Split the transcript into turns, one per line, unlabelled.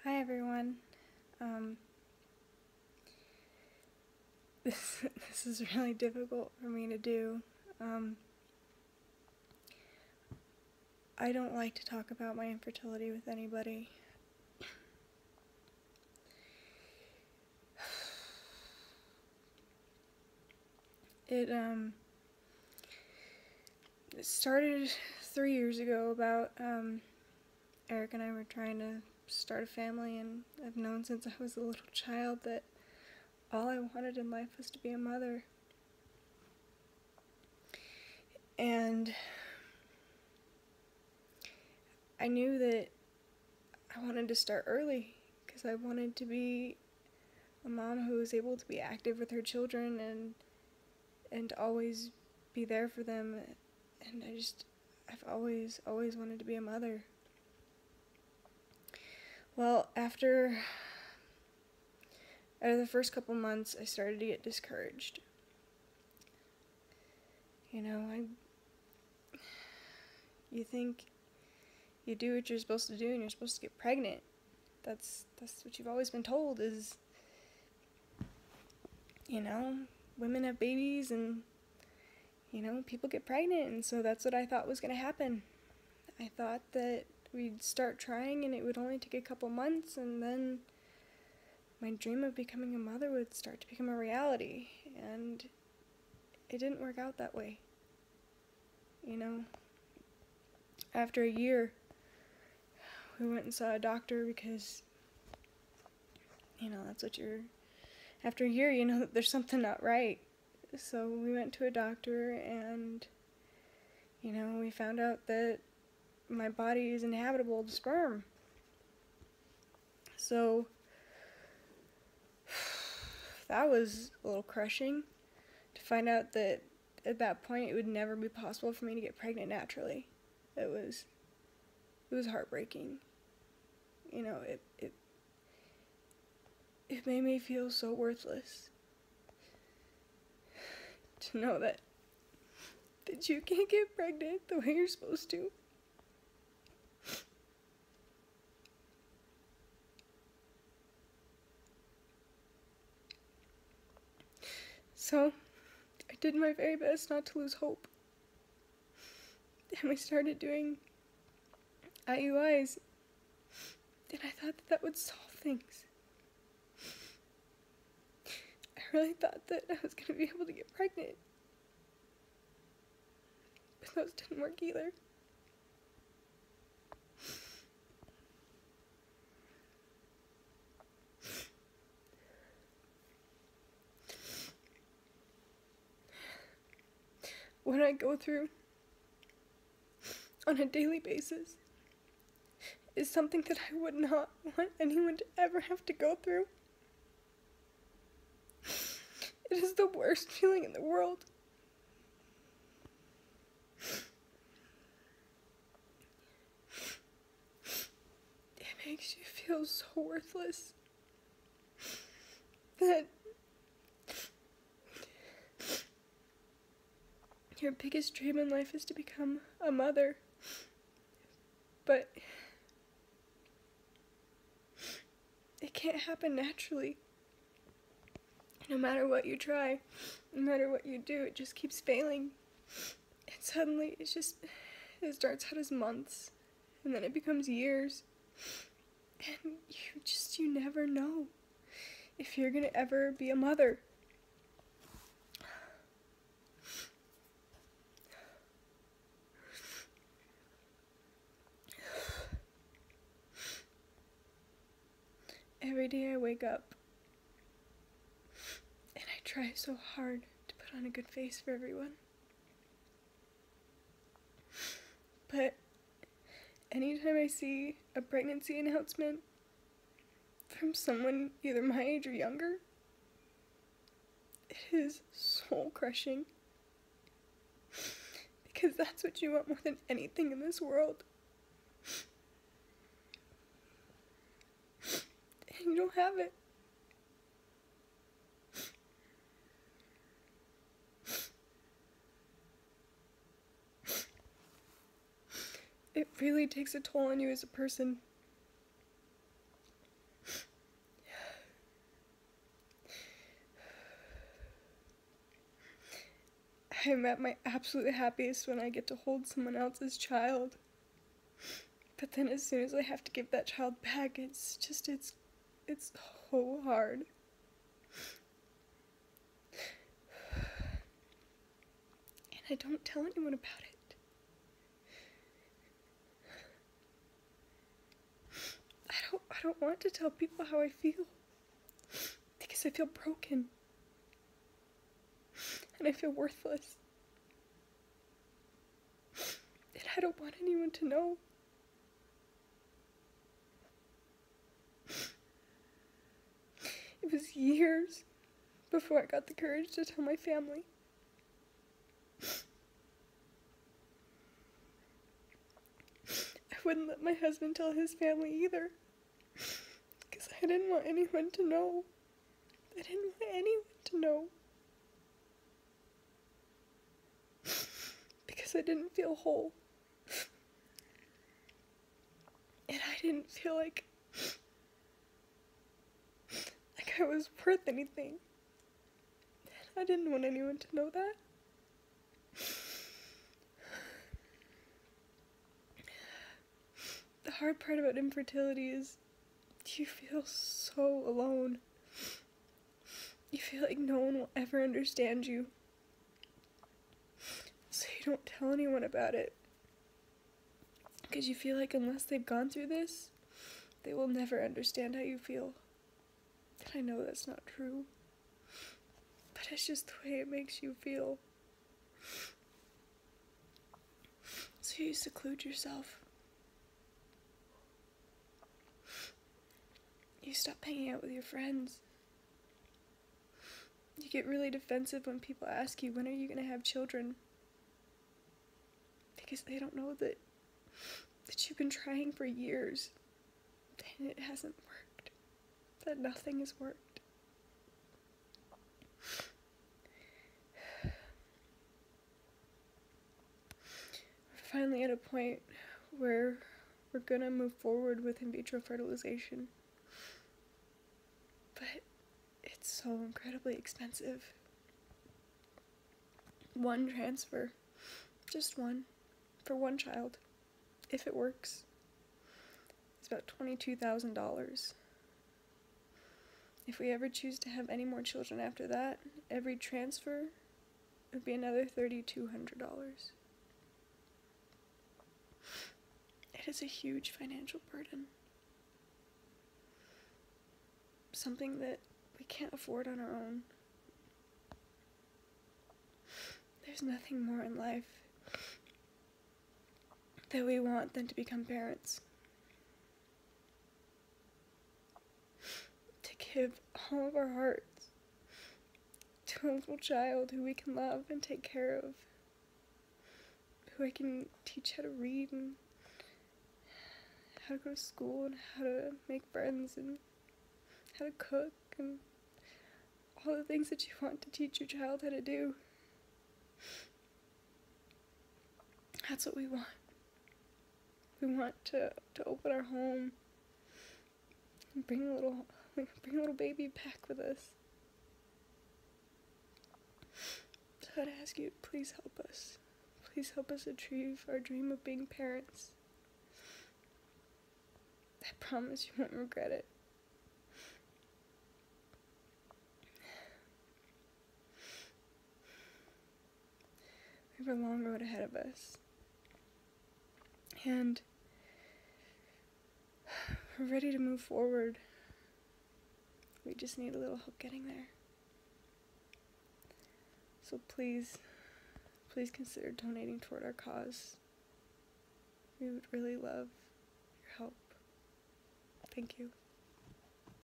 Hi everyone. Um, this is really difficult for me to do. Um, I don't like to talk about my infertility with anybody. It it started 3 years ago. About Eric and I were trying to start a family, and I've known since I was a little child that all I wanted in life was to be a mother. And I knew that I wanted to start early because I wanted to be a mom who was able to be active with her children and always be there for them. And I've always wanted to be a mother. Well, after the first couple months, I started to get discouraged. You think you do what you're supposed to do and you're supposed to get pregnant. That's what you've always been told is, women have babies and, people get pregnant. And so that's what I thought was going to happen. I thought that we'd start trying and it would only take a couple months, and then my dream of becoming a mother would start to become a reality. And it didn't work out that way. After a year, we went and saw a doctor because, that's what after a year, that there's something not right. So we went to a doctor and, we found out that my body is inhabitable to sperm. So that was a little crushing to find out that at that point it would never be possible for me to get pregnant naturally. It was heartbreaking. It made me feel so worthless to know that you can't get pregnant the way you're supposed to. So I did my very best not to lose hope. And we started doing IUIs. And I thought that would solve things. I really thought that I was going to be able to get pregnant. But those didn't work either. What I go through on a daily basis is something that I would not want anyone to ever have to go through. It is the worst feeling in the world. It makes you feel so worthless that your biggest dream in life is to become a mother. But it can't happen naturally. No matter what you try, no matter what you do, it just keeps failing. And suddenly it starts out as months, and then it becomes years. And you never know if you're gonna ever be a mother. Every day I wake up and I try so hard to put on a good face for everyone. But anytime I see a pregnancy announcement from someone either my age or younger, it is soul crushing. Because that's what you want more than anything in this world. And you don't have it. It really takes a toll on you as a person. I'm at my absolute happiest when I get to hold someone else's child. But then as soon as I have to give that child back, it's so hard. And I don't tell anyone about it. I don't want to tell people how I feel. Because I feel broken. And I feel worthless. And I don't want anyone to know. It was years before I got the courage to tell my family. I wouldn't let my husband tell his family either, because I didn't want anyone to know. I didn't want anyone to know. Because I didn't feel whole. And I didn't feel like I was worth anything. I didn't want anyone to know that. The hard part about infertility is you feel so alone. You feel like no one will ever understand you. So you don't tell anyone about it. Because you feel like unless they've gone through this, they will never understand how you feel. And I know that's not true. But it's just the way it makes you feel. So you seclude yourself. You stop hanging out with your friends. You get really defensive when people ask you, when are you going to have children? Because they don't know that you've been trying for years and it hasn't worked. That nothing has worked. We're finally at a point where we're gonna move forward with in vitro fertilization. But it's so incredibly expensive. One transfer, just one, for one child, if it works, it's about $22,000. If we ever choose to have any more children after that, every transfer would be another $3,200. It is a huge financial burden. Something that we can't afford on our own. There's nothing more in life that we want than to become parents. To give all of our hearts to a little child who we can love and take care of. Who I can teach how to read and how to go to school and how to make friends and how to cook and all the things that you want to teach your child how to do. That's what we want. We want to open our home and bring a little baby back with us. So I'd ask you, please help us. Please help us achieve our dream of being parents. I promise you won't regret it. We have a long road ahead of us. And we're ready to move forward. We just need a little help getting there. So please consider donating toward our cause. We would really love your help. Thank you.